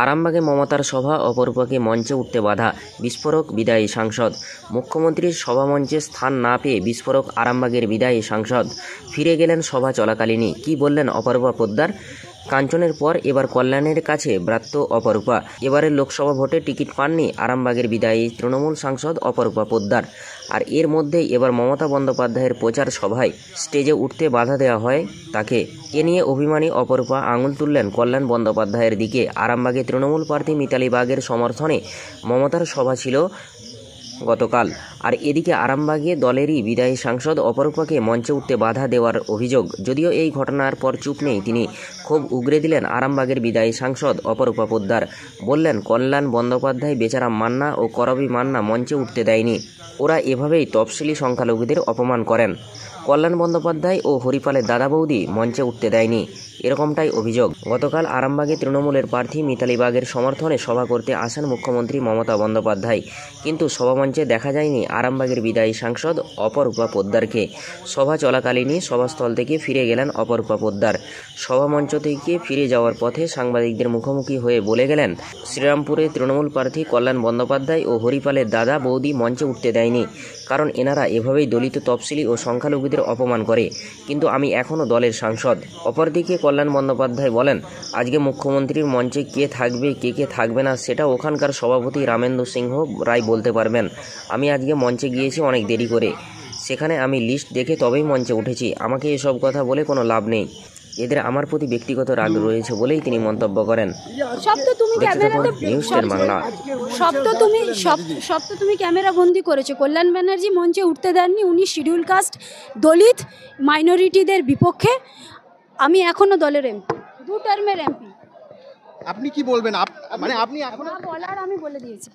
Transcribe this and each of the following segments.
আরামবাগে মমতার সভা, অপরূপাকে মঞ্চে উঠতে বাধা, বিস্ফোরক বিদায়ী সাংসদ। মুখ্যমন্ত্রীর সভামঞ্চে স্থান না পেয়ে বিস্ফোরক আরামবাগের বিদায়ী সাংসদ। ফিরে গেলেন সভা চলাকালীনই। কি বললেন অপরূপা পোদ্দার? কাঞ্চনের পর এবার কল্যাণের কাছে ব্রাত্য অপরূপা। এবারের লোকসভা ভোটে টিকিট পাননি আরামবাগের বিদায়ী তৃণমূল সাংসদ অপরূপা পোদ্দার। আর এর মধ্যেই এবার মমতা বন্দ্যোপাধ্যায়ের প্রচার সভায় স্টেজে উঠতে বাধা দেওয়া হয় তাকে। এ নিয়ে অভিমানী অপরূপা আঙুল তুললেন কল্যাণ বন্দ্যোপাধ্যায়ের দিকে। আরামবাগে তৃণমূল প্রার্থী মিতালি বাগের সমর্থনে মমতার সভা ছিল গতকাল। আর এদিকে আরামবাগে দলেরই বিদায়ী সাংসদ অপরূপাকে মঞ্চে উঠতে বাধা দেওয়ার অভিযোগ। যদিও এই ঘটনার পর চুপ নেই তিনি, ক্ষোভ উগরে দিলেন আরামবাগের বিদায়ী সাংসদ অপরূপা পোদ্দার। বললেন, কল্যাণ বন্দ্যোপাধ্যায়, বেচারাম মান্না ও করবী মান্না মঞ্চে উঠতে দেয়নি। ওরা এভাবেই তফসিলি সংখ্যালঘুদের অপমান করেন। কল্যাণ বন্দ্যোপাধ্যায় ও হরিপালের দাদা বৌদি মঞ্চে উঠতে দেয়নি, এরকমটাই অভিযোগ। গতকাল আরামবাগে তৃণমূলের প্রার্থী মিতালি বাগের সমর্থনে সভা করতে আসেন মুখ্যমন্ত্রী মমতা বন্দ্যোপাধ্যায়, কিন্তু সভামঞ্চে দেখা যায়নি আরামবাগের বিদায়ী সাংসদ অপরূপা পোদ্দারকে। সভা চলাকালীনই সভাস্থল থেকে ফিরে গেলেন অপরূপা পোদ্দার। সভামঞ্চ থেকে ফিরে যাওয়ার পথে সাংবাদিকদের মুখোমুখি হয়ে বলে গেলেন, শ্রীরামপুরে তৃণমূল প্রার্থী কল্যাণ বন্দ্যোপাধ্যায় ও হরিপালের দাদা বৌদি মঞ্চে উঠতে দেয়নি, কারণ এনারা এভাবেই দলিত, তফসিলি ও সংখ্যালঘুদের অপমান করে। কিন্তু আমি এখনও দলের সাংসদ। অপরদিকে কল্যাণ বন্দ্যোপাধ্যায় বলেন, আজকে মুখ্যমন্ত্রীর মঞ্চে কে থাকবে কে থাকবে না সেটা ওখানকার সভাপতি রামেন্দু সিংহ রায় বলতে পারবেন। আমি আজকে মঞ্চে গিয়েছি অনেক দেরি করে, সেখানে আমি লিস্ট দেখে তবেই মঞ্চে উঠেছি। আমাকে এসব কথা বলে কোনো লাভ নেই। এদের আমার প্রতি ব্যক্তিগত রাগ রয়েছে বলেই তিনি মন্তব্য করেন। তুমি ক্যামেরা বন্দি করেছো। কল্যাণ ব্যানার্জি মঞ্চে উঠতে দেননি, উনি শিডিউল কাস্ট, দলিত, মাইনরিটিদের বিপক্ষে। আমি এখনো দলের এমপি, 2 টার্মের এমপি। আপনি কি বলবেন? মানে আপনি এখন বলার আমি বলে দিয়েছি।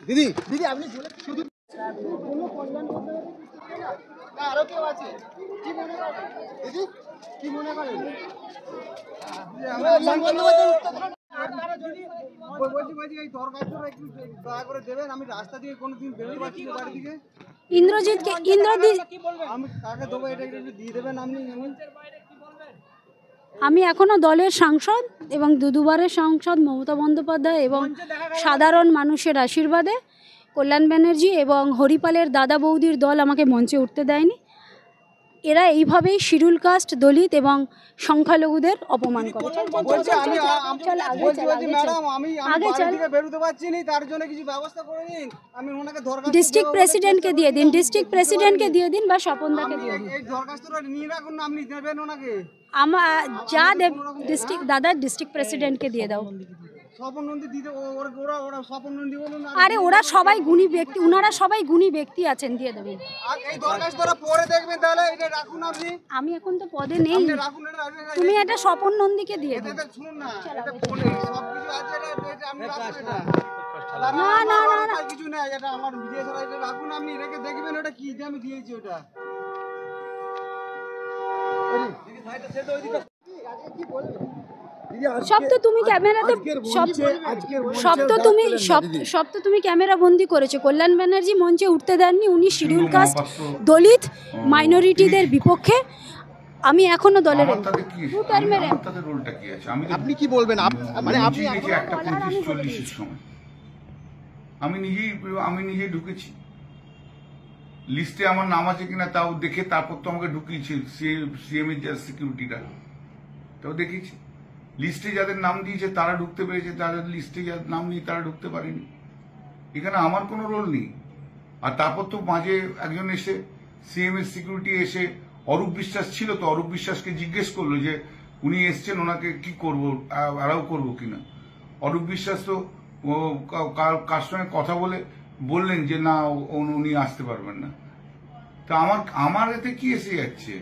দিদি দিদি আপনি শুধু আরো কেউ আছে? কি মনে করেন দিদি, কি মনে করেন? আমি রাস্তা দিয়ে কোনোদিন বেরোতে পারছি না বাড়ি থেকে। ইন্দ্রজিৎ আমি কাকে দেবো এটা একটু দিয়ে দেবেন আপনি। আমি এখনো দলের সাংসদ এবং দুবারের সাংসদ মমতা বন্দ্যোপাধ্যায় এবং সাধারণ মানুষের আশীর্বাদে কল্যাণ ব্যানার্জি এবং হরিপালের দাদা বৌদির দল আমাকে মঞ্চে উঠতে দেয়নি। এরা এইভাবেই শিডিউল কাস্ট, দলিত এবং সংখ্যালঘুদের অপমান করে। ডিস্ট্রিক্ট প্রেসিডেন্টকে দিয়ে দিন, বা স্বপনদাকে দিয়ে দিন। আমার যা দেব ডিস্ট্রিক্ট প্রেসিডেন্টকে দিয়ে দাও। আরে ওরা সবাই গুণী ব্যক্তি, ওনারা সবাই গুণী ব্যক্তি আছেন, দিয়ে দেবেন। আমি এখন তো পদে নেই, তুমি এটা স্বপন নন্দীকে দিয়ে দাও। না না না কিছু না, এটা আমার রাখুন, আপনি রেখে দেখবেন ওটা কি আমি দিয়েছি ওটা। সব তো তুমি ক্যামেরাতে সব তো তুমি ক্যামেরা বন্দি করেছো। কল্যাণ ব্যানার্জি মঞ্চে উঠতে দেননি, উনি শিডিউল কাস্ট, দলিত, মাইনরিটিদের বিপক্ষে। আমি এখনো দলের আপনি কি বলবেন? মানে আপনি আমি নিজেই ঢুকেছি লিস্টে, আমার নাম আছে কিনা তাও দেখে তারপর তো আমাকে ঢুকিয়েছে সিএম এর যা সিকিউরিটিরা, তাও দেখেছি। লিস্টে যাদের নাম দিয়েছে তারা ঢুকতে পেরেছে, তাদের লিস্টে যাদের নাম নেই তারা ঢুকতে পারেনি। এখানে আমার কোনো রোল নেই। আর তারপর তো মাঝে একজন এসে সিএম এর সিকিউরিটি এসে, অরূপ বিশ্বাস ছিল তো, অরূপ বিশ্বাসকে জিজ্ঞেস করলো যে উনি এসছেন, ওনাকে কি করবো, অ্যালাউ করবো কিনা। অরূপ বিশ্বাস তো কার সঙ্গে কথা বলে বললেন যে না, উনি আসতে পারবেন না। তা আমার এতে কি এসে যাচ্ছে?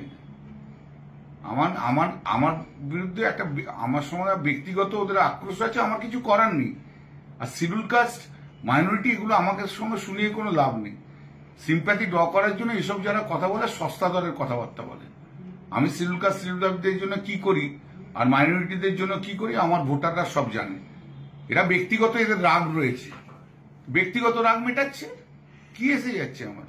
আমার বিরুদ্ধে একটা, আমার সময় ব্যক্তিগত ওদের আক্রোশ আছে, আমার কিছু করার নেই। আর শিডিউল কাস্ট, মাইনরিটি, এগুলো আমাকে সঙ্গে শুনিয়ে কোনো লাভ নেই। সিম্প্যাথি ড্র করার জন্য এসব যারা কথা বলে সস্তা দরের কথাবার্তা বলে। আমি শিডিউল কাস্ট, শিডিউলদের জন্য কি করি আর মাইনরিটিদের জন্য কি করি আমার ভোটাররা সব জানে। এরা ব্যক্তিগত, এদের রাগ রয়েছে, ব্যক্তিগত রাগ মেটাচ্ছে, কি এসে যাচ্ছে আমার।